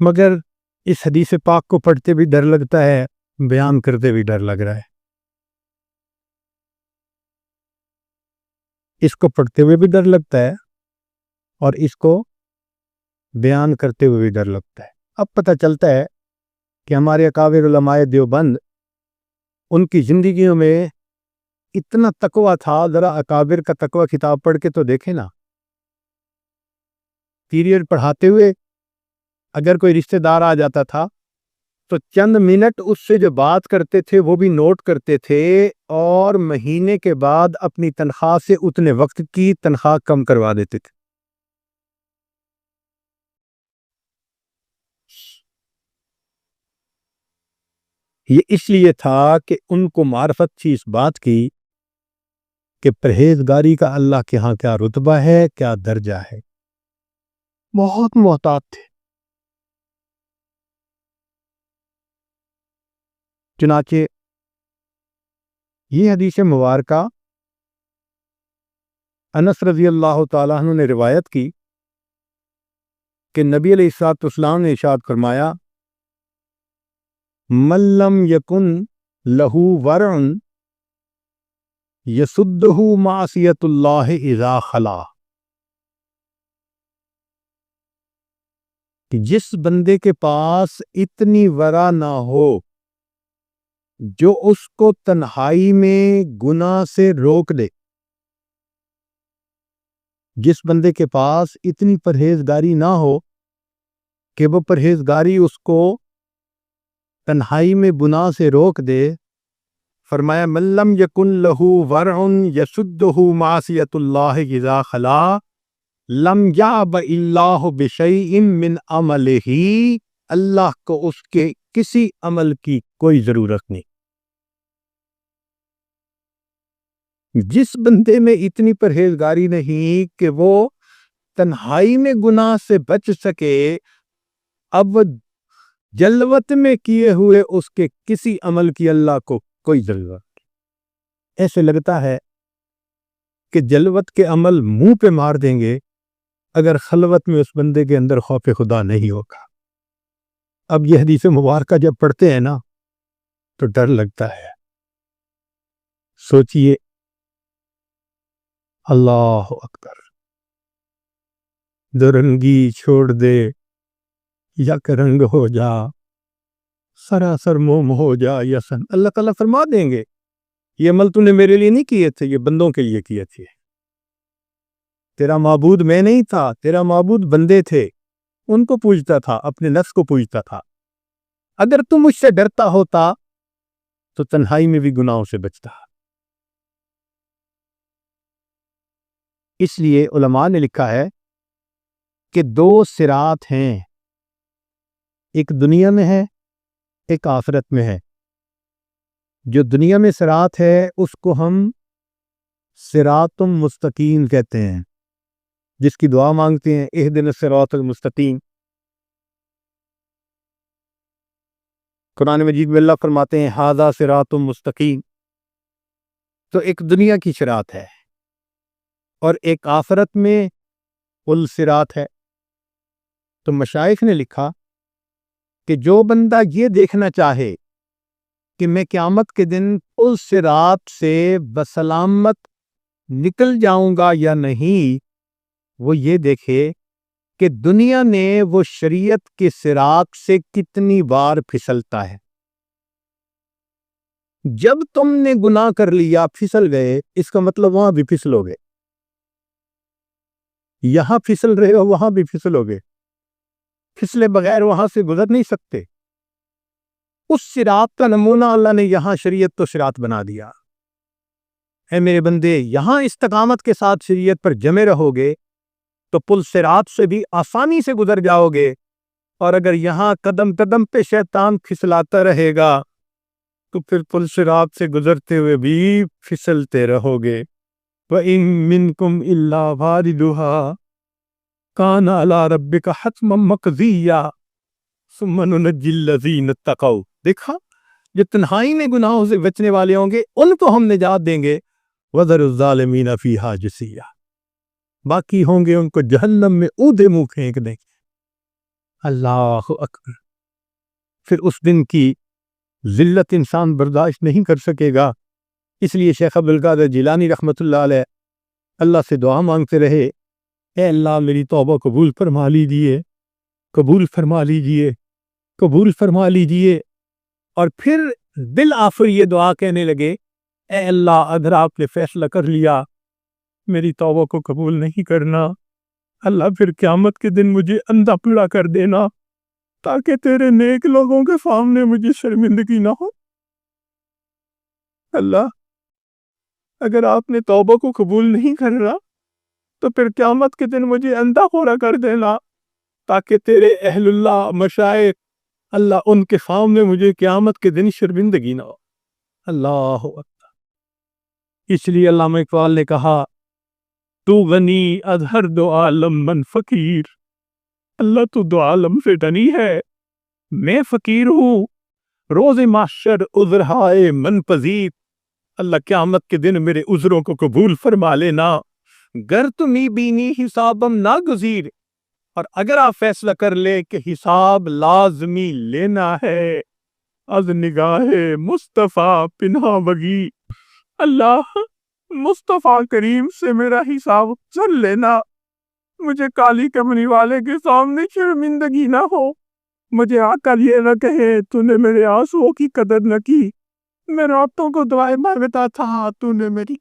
مگر اس حدیث پاک کو پڑھتے بھی ڈر لگتا ہے، بیان کرتے بھی ڈر لگ رہا ہے۔ اس کو پڑھتے ہوئے بھی ڈر لگتا ہے اور اس کو بیان کرتے ہوئے بھی ڈر لگتا ہے۔ اب پتہ چلتا ہے کہ ہمارے اکابر علماء دیوبند، ان کی زندگیوں میں اتنا تقویٰ تھا۔ ذرا اکابر کا تقویٰ کتاب پڑھ کے تو دیکھیں نا۔ پیریڈ پڑھاتے ہوئے اگر کوئی رشتہ دار آ جاتا تھا تو چند منٹ اس سے جو بات کرتے تھے وہ بھی نوٹ کرتے تھے، اور مہینے کے بعد اپنی تنخواہ سے اتنے وقت کی تنخواہ کم کروا دیتے تھے۔ یہ اس لیے تھا کہ ان کو معرفت تھی اس بات کی کہ پرہیزگاری کا اللہ کے ہاں کیا رتبہ ہے، کیا درجہ ہے۔ بہت محتاط تھے۔ چنانچہ یہ حدیث مبارکہ انس رضی اللہ تعالیٰ عنہ نے روایت کی کہ نبی علیہ الصلوۃ والسلام نے ارشاد فرمایا، من لم یکن لہ ورع یسدہ معصیۃ اللہ اذا خلا، کہ جس بندے کے پاس اتنی ورع نہ ہو جو اس کو تنہائی میں گناہ سے روک دے، جس بندے کے پاس اتنی پرہیزگاری نہ ہو کہ وہ پرہیزگاری اس کو تنہائی میں گناہ سے روک دے، فرمایا من لم یکن لہ ورع یسدہ معصیۃ اللہ اذا خلا لم یعبأ اللہ بشیء من عملہ، اللہ کو اس کے کسی عمل کی کوئی ضرورت نہیں۔ جس بندے میں اتنی پرہیزگاری نہیں کہ وہ تنہائی میں گناہ سے بچ سکے، اب جلوت میں کیے ہوئے اس کے کسی عمل کی اللہ کو کوئی ضرورت نہیں۔ ایسے لگتا ہے کہ جلوت کے عمل منہ پہ مار دیں گے اگر خلوت میں اس بندے کے اندر خوف خدا نہیں ہوگا۔ اب یہ حدیث مبارکہ جب پڑھتے ہیں نا تو ڈر لگتا ہے۔ سوچئے، اللہ اکبر، دو رنگی چھوڑ دے یک رنگ ہو جا، سراسر موم ہو جا یسن، اللہ تعالیٰ فرما دیں گے یہ عمل تو نے میرے لیے نہیں کیے تھے، یہ بندوں کے لیے کیے تھے۔ تیرا معبود میں نہیں تھا، تیرا معبود بندے تھے، ان کو پوجتا تھا، اپنے نفس کو پوجتا تھا۔ اگر تم مجھ سے ڈرتا ہوتا تو تنہائی میں بھی گناہوں سے بچتا۔ اس لیے علماء نے لکھا ہے کہ دو صراط ہیں، ایک دنیا میں ہے، ایک آخرت میں ہے۔ جو دنیا میں صراط ہے اس کو ہم صراط مستقیم کہتے ہیں، جس کی دعا مانگتے ہیں اہدنا الصراط المستقیم۔ قرآن مجید میں اللہ فرماتے ہیں ھذا صراط مستقیم۔ تو ایک دنیا کی صراط ہے اور ایک آخرت میں پل صراط ہے۔ تو مشائخ نے لکھا کہ جو بندہ یہ دیکھنا چاہے کہ میں قیامت کے دن پل صراط سے بسلامت نکل جاؤں گا یا نہیں، وہ یہ دیکھے کہ دنیا نے وہ شریعت کے صراط سے کتنی بار پھسلتا ہے۔ جب تم نے گناہ کر لیا پھسل گئے، اس کا مطلب وہاں بھی پھسلو گے، یہاں پھسل رہے ہو وہاں بھی پھسلو گے، پھسلے بغیر وہاں سے گزر نہیں سکتے۔ اس صراط کا نمونہ اللہ نے یہاں شریعت تو صراط بنا دیا۔ اے میرے بندے، یہاں استقامت کے ساتھ شریعت پر جمے رہو گے تو پل صراط سے بھی آسانی سے گزر جاؤ گے، اور اگر یہاں قدم قدم پہ شیطان پھسلاتا رہے گا تو پھر پل صراط سے گزرتے ہوئے بھی پھسلتے رہو گے۔ وَإِن مِّنكُمْ إِلَّا وَارِدُهَا كَانَ عَلَىٰ رَبِّكَ حَتْمًا مَّقْضِيًّا ثُمَّ نُنَجِّي الَّذِينَ اتَّقَوْا۔ دیکھا، جو تنہائی میں گناہوں سے بچنے والے ہوں گے ان کو ہم نجات دیں گے، وَذَرُ الظَّالِمِينَ فِيهَا جِثِيًّا، باقی ہوں گے ان کو جہنم میں اودے منہ پھینک دیں گے۔ اللہ اکبر. پھر اس دن کی ذلت انسان برداشت نہیں کر سکے گا. اس لیے شیخ عبد القادر جیلانی رحمۃ اللہ علیہ اللہ سے دعا مانگتے رہے، اے اللہ میری توبہ قبول فرما لیجیے، قبول فرما لیجیے، قبول فرما لیجیے. اور پھر بالآخر یہ دعا کہنے لگے، اے اللہ اگر آپ نے فیصلہ کر لیا میری توبہ کو قبول نہیں کرنا، اللہ پھر قیامت کے دن مجھے اندھا پیڑا کر دینا تاکہ تیرے نیک لوگوں کے سامنے مجھے شرمندگی نہ ہو. اللہ اگر آپ نے توبہ کو قبول نہیں کرنا تو پھر قیامت کے دن مجھے اندھا پورا کر دینا تاکہ تیرے اہل اللہ مشائخ اللہ ان کے سامنے مجھے قیامت کے دن شرمندگی نہ ہو. اللہ اکبر. اس لیے علامہ اقبال نے کہا، تو غنی از ہر دو عالم من فقیر. اللہ تو دو عالم سے غنی ہے، میں فقیر ہوں. روز محشر عذرہائے من پذیر. اللہ قیامت کے دن میرے عذروں کو قبول فرما لینا. گر تمی بینی حسابم ناگزیر. اور اگر آپ فیصلہ کر لے کہ حساب لازمی لینا ہے، از نگاہ مصطفیٰ پنہا بگی. اللہ مصطفیٰ کریم سے میرا حساب چل لینا، مجھے کالی کمنی والے کے سامنے شرمندگی نہ ہو. مجھے آقا یہ نہ کہے تو نے میرے آنسوؤں کی قدر نہ کی، میں راتوں کو دعائیں مانگتا تھا تو نے میری